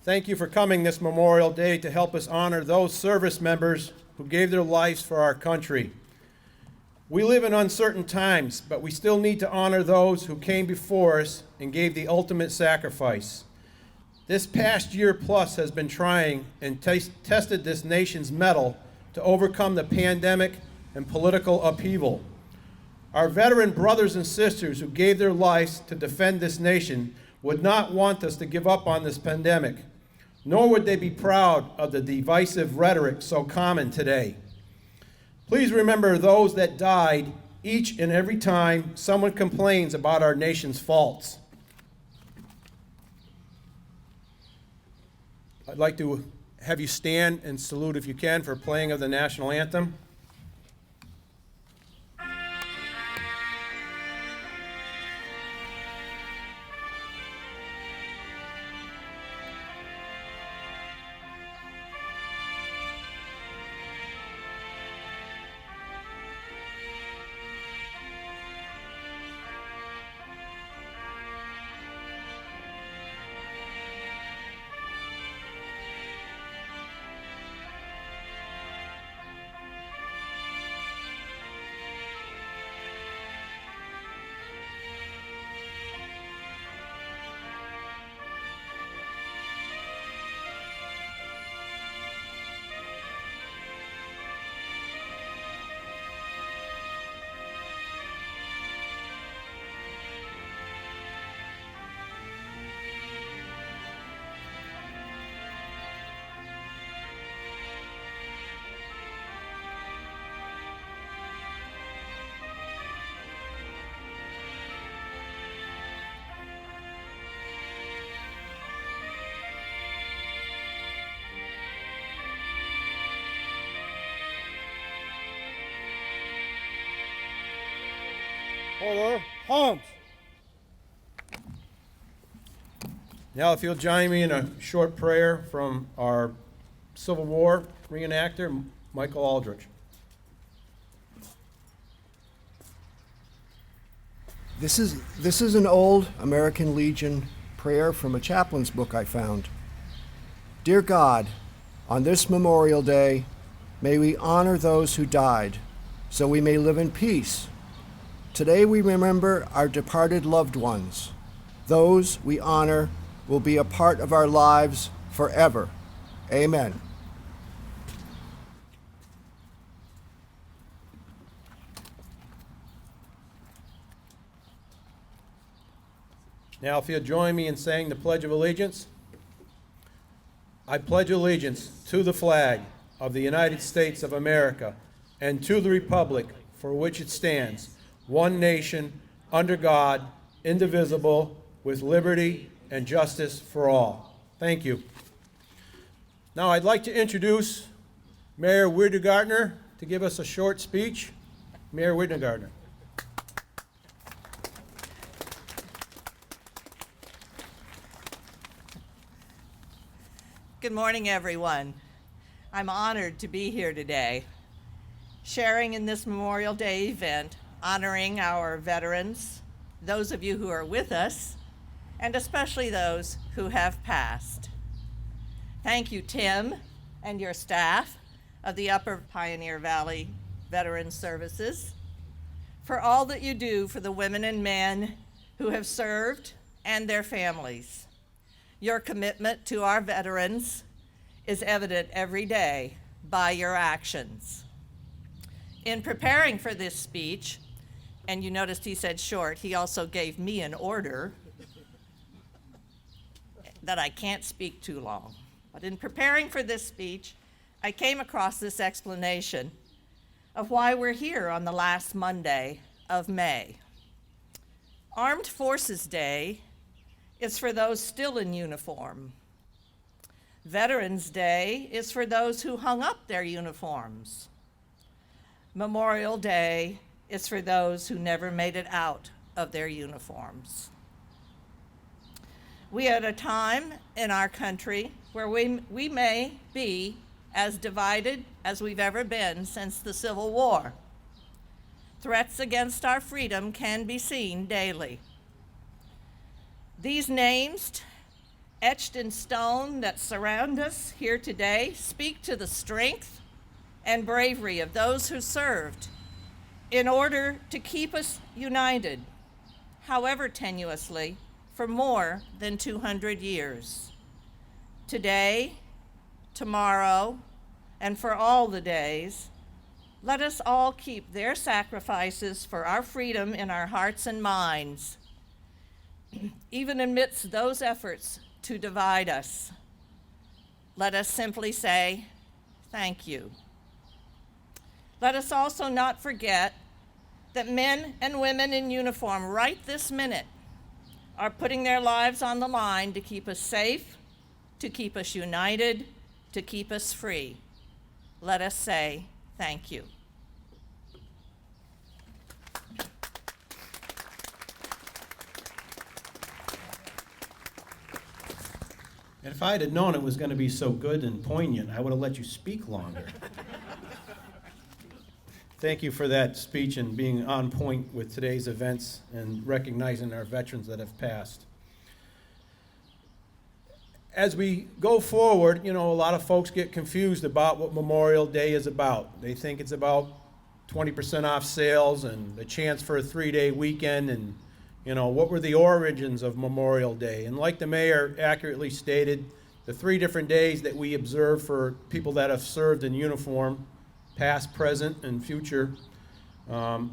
Thank you for coming this Memorial Day to help us honor those service members who gave their lives for our country. We live in uncertain times, but we still need to honor those who came before us and gave the ultimate sacrifice. This past year plus has been trying and tested this nation's mettle to overcome the pandemic and political upheaval. Our veteran brothers and sisters who gave their lives to defend this nation would not want us to give up on this pandemic, nor would they be proud of the divisive rhetoric so common today. Please remember those that died each and every time someone complains about our nation's faults. I'd like to have you stand and salute, if you can, for playing of the national anthem. Order, Holmes. Now, if you'll join me in a short prayer from our Civil War reenactor, Michael Aldrich. This is an old American Legion prayer from a chaplain's book I found. Dear God, on this Memorial Day, may we honor those who died, so we may live in peace. Today we remember our departed loved ones. Those we honor will be a part of our lives forever. Amen. Now, if you'll join me in saying the Pledge of Allegiance. I pledge allegiance to the flag of the United States of America and to the republic for which it stands, one nation, under God, indivisible, with liberty and justice for all. Thank you. Now I'd like to introduce Mayor Whitneygardener to give us a short speech. Mayor Whitneygardener. Good morning, everyone. I'm honored to be here today, sharing in this Memorial Day event, honoring our veterans, those of you who are with us, and especially those who have passed. Thank you, Tim, and your staff of the Upper Pioneer Valley Veterans Services for all that you do for the women and men who have served and their families. Your commitment to our veterans is evident every day by your actions. In preparing for this speech, and you noticed he said short, he also gave me an order that I can't speak too long. But in preparing for this speech, I came across this explanation of why we're here on the last Monday of May. Armed Forces Day is for those still in uniform. Veterans Day is for those who hung up their uniforms. Memorial Day is for those who never made it out of their uniforms. We are at a time in our country where we may be as divided as we've ever been since the Civil War. Threats against our freedom can be seen daily. These names etched in stone that surround us here today speak to the strength and bravery of those who served in order to keep us united, however tenuously, for more than 200 years. Today, tomorrow, and for all the days, let us all keep their sacrifices for our freedom in our hearts and minds, even amidst those efforts to divide us. Let us simply say, thank you. Let us also not forget that men and women in uniform right this minute are putting their lives on the line to keep us safe, to keep us united, to keep us free. Let us say thank you. And if I had known it was going to be so good and poignant, I would have let you speak longer. Thank you for that speech and being on point with today's events and recognizing our veterans that have passed. As we go forward, a lot of folks get confused about what Memorial Day is about. They think it's about 20% off sales and the chance for a 3-day weekend and, what were the origins of Memorial Day. And like the mayor accurately stated, the 3 different days that we observe for people that have served in uniform, past, present, and future,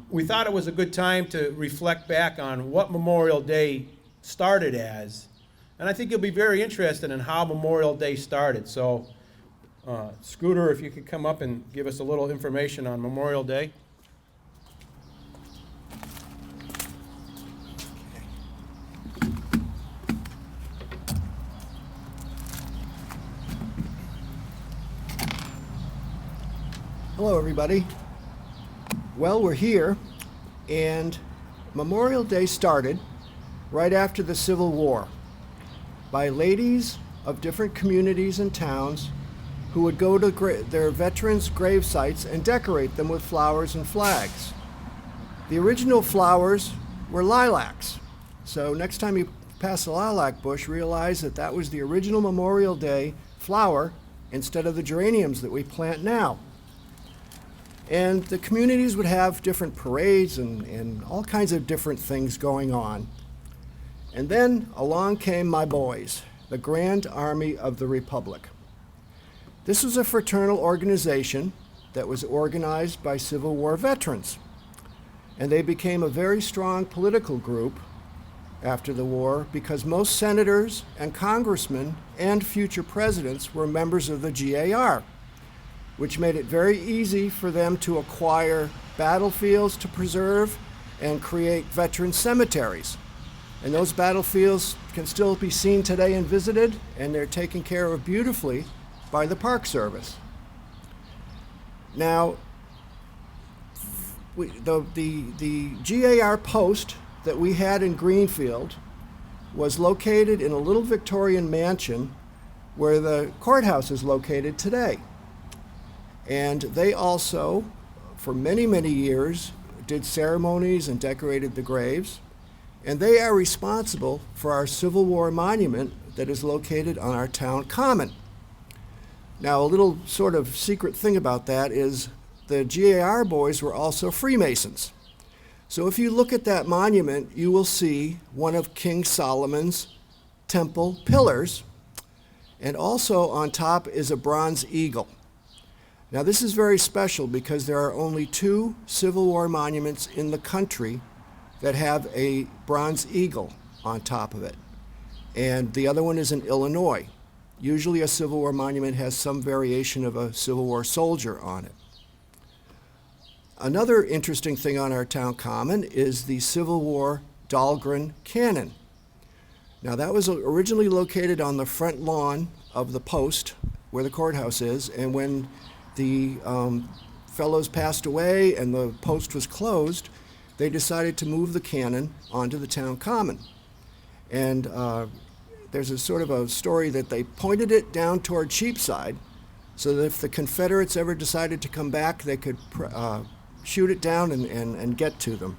we thought it was a good time to reflect back on what Memorial Day started as. And I think you'll be very interested in how Memorial Day started. So, Scooter, if you could come up and give us a little information on Memorial Day. Hello, everybody. Well, we're here, and Memorial Day started right after the Civil War by ladies of different communities and towns who would go to their veterans' grave sites and decorate them with flowers and flags. The original flowers were lilacs, so next time you pass a lilac bush, realize that that was the original Memorial Day flower instead of the geraniums that we plant now. And the communities would have different parades and all kinds of different things going on. And then along came my boys, the Grand Army of the Republic. This was a fraternal organization that was organized by Civil War veterans. And they became a very strong political group after the war because most senators and congressmen and future presidents were members of the GAR, which made it very easy for them to acquire battlefields to preserve and create veteran cemeteries. And those battlefields can still be seen today and visited, and they're taken care of beautifully by the Park Service. Now, the GAR post that we had in Greenfield was located in a little Victorian mansion where the courthouse is located today. And they also, for many, many years, did ceremonies and decorated the graves. And they are responsible for our Civil War monument that is located on our town common. Now, a little sort of secret thing about that is the GAR boys were also Freemasons. So if you look at that monument, you will see one of King Solomon's temple pillars. And also on top is a bronze eagle. Now, this is very special because there are only 2 Civil War monuments in the country that have a bronze eagle on top of it. And the other one is in Illinois. Usually a Civil War monument has some variation of a Civil War soldier on it. Another interesting thing on our town common is the Civil War Dahlgren cannon. Now, that was originally located on the front lawn of the post where the courthouse is, and when the fellows passed away and the post was closed, they decided to move the cannon onto the town common. And there's a sort of a story that they pointed it down toward Cheapside so that if the Confederates ever decided to come back, they could shoot it down and get to them.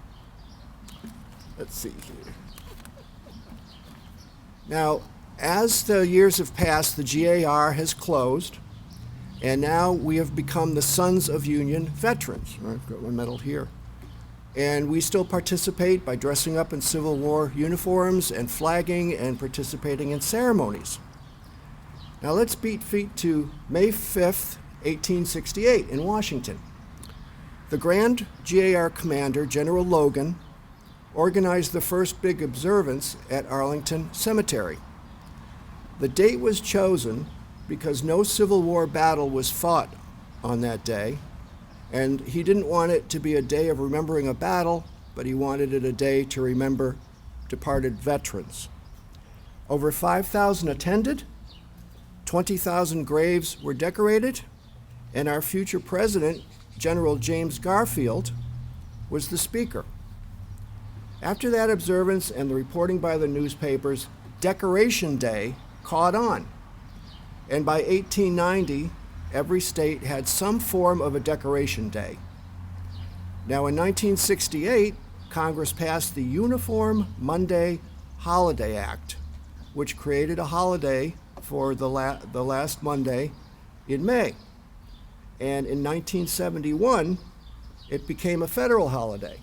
Let's see here. Now, As the years have passed, the GAR has closed, and now we have become the Sons of Union Veterans. I've got one medal here. And we still participate by dressing up in Civil War uniforms and flagging and participating in ceremonies. Now let's beat feet to May 5th, 1868 in Washington. The Grand GAR commander, General Logan, organized the first big observance at Arlington Cemetery. The date was chosen because no Civil War battle was fought on that day, and he didn't want it to be a day of remembering a battle, but he wanted it a day to remember departed veterans. Over 5,000 attended, 20,000 graves were decorated, and our future president, General James Garfield, was the speaker. After that observance and the reporting by the newspapers, Decoration Day caught on. And by 1890, every state had some form of a Decoration Day. Now in 1968, Congress passed the Uniform Monday Holiday Act, which created a holiday for the last Monday in May. And in 1971, it became a federal holiday.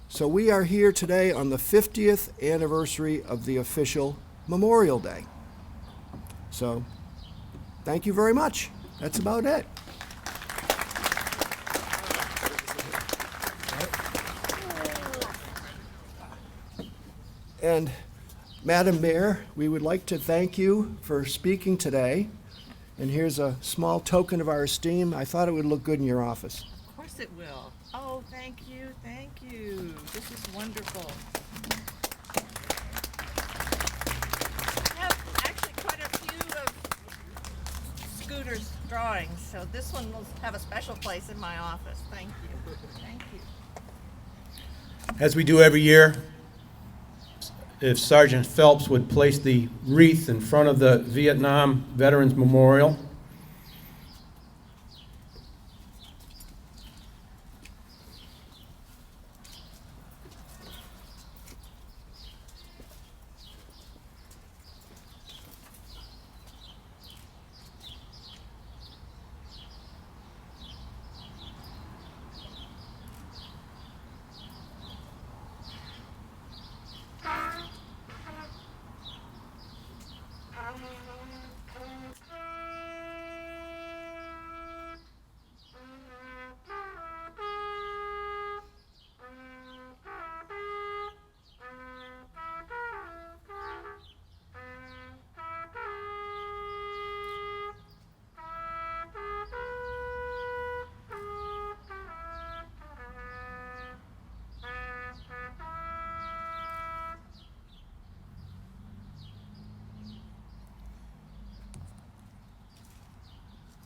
So we are here today on the 50th anniversary of the official Memorial Day. So, thank you very much. That's about it. And Madam Mayor, we would like to thank you for speaking today. And here's a small token of our esteem. I thought it would look good in your office. Of course it will. Oh, thank you, thank you. This is wonderful. I have actually quite a few of Scooter's drawings, so this one will have a special place in my office. Thank you. Thank you. As we do every year, if Sergeant Phelps would place the wreath in front of the Vietnam Veterans Memorial.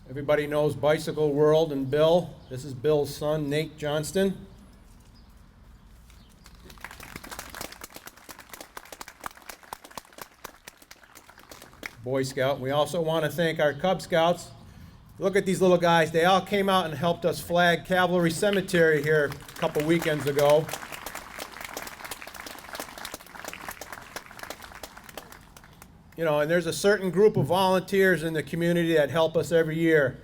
Everybody knows Bicycle World and Bill. This is Bill's son, Nate Johnston. Boy Scout. We also want to thank our Cub Scouts. Look at these little guys. They all came out and helped us flag Cavalry Cemetery here a couple weekends ago. You know, and there's a certain group of volunteers in the community that help us every year.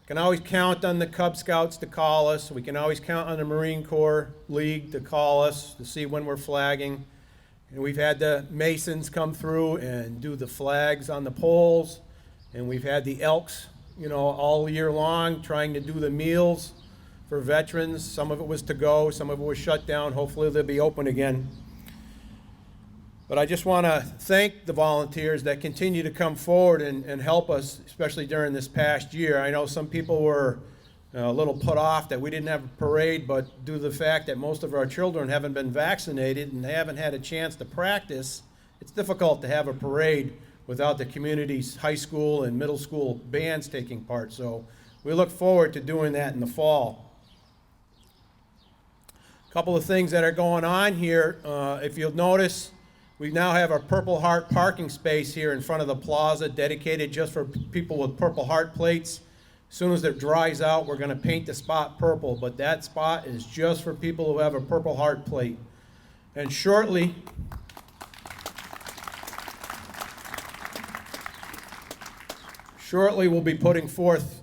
We can always count on the Cub Scouts to call us. We can always count on the Marine Corps League to call us to see when we're flagging. And we've had the Masons come through and do the flags on the poles. And we've had the Elks, you know, all year long trying to do the meals for veterans. Some of it was to go, some of it was shut down. Hopefully they'll be open again. But I just want to thank the volunteers that continue to come forward and help us, especially during this past year. I know some people were a little put off that we didn't have a parade, but due to the fact that most of our children haven't been vaccinated and they haven't had a chance to practice, it's difficult to have a parade without the community's high school and middle school bands taking part. So we look forward to doing that in the fall. A couple of things that are going on here. If you'll notice, we now have our Purple Heart parking space here in front of the plaza dedicated just for people with Purple Heart plates. As soon as it dries out, we're going to paint the spot purple, but that spot is just for people who have a Purple Heart plate. And shortly, Shortly, we'll be putting forth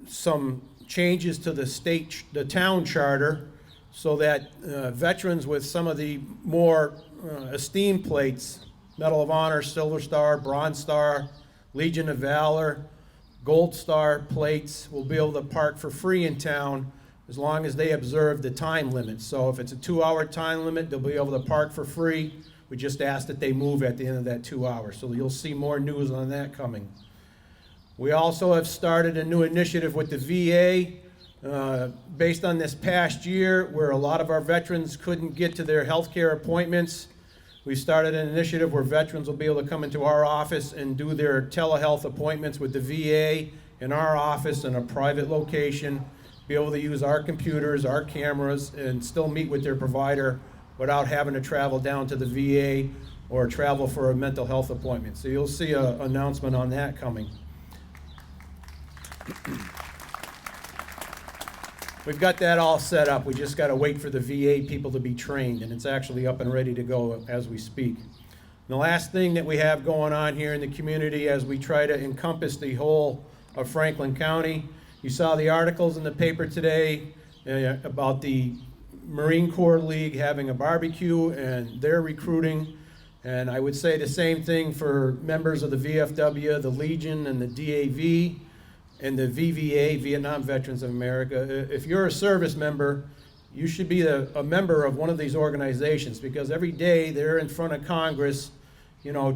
some changes to the town charter so that veterans with some of the more esteemed plates, Medal of Honor, Silver Star, Bronze Star, Legion of Valor, Gold Star plates will be able to park for free in town as long as they observe the time limit. So if it's a 2-hour time limit, they'll be able to park for free. We just ask that they move at the end of that 2 hours. So you'll see more news on that coming. We also have started a new initiative with the VA based on this past year where a lot of our veterans couldn't get to their health care appointments. We started an initiative where veterans will be able to come into our office and do their telehealth appointments with the VA in our office in a private location, be able to use our computers, our cameras, and still meet with their provider without having to travel down to the VA or travel for a mental health appointment. So you'll see an announcement on that coming. We've got that all set up. We just got to wait for the VA people to be trained, and it's actually up and ready to go as we speak. And the last thing that we have going on here in the community as we try to encompass the whole of Franklin County, you saw the articles in the paper today about the Marine Corps League having a barbecue and their recruiting. And I would say the same thing for members of the VFW, the Legion, and the DAV, and the VVA, Vietnam Veterans of America. If you're a service member, you should be a member of one of these organizations, because every day they're in front of Congress,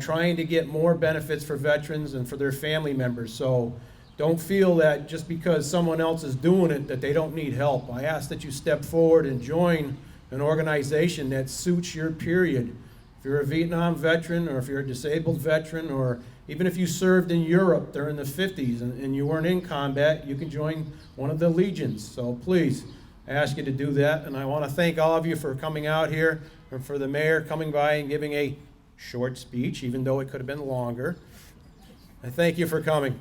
trying to get more benefits for veterans and for their family members. So don't feel that just because someone else is doing it that they don't need help. I ask that you step forward and join an organization that suits your period. If you're a Vietnam veteran, or if you're a disabled veteran, or even if you served in Europe during the 50s and you weren't in combat, you can join one of the legions. So please, I ask you to do that. And I want to thank all of you for coming out here, and for the mayor coming by and giving a short speech, even though it could have been longer. I thank you for coming.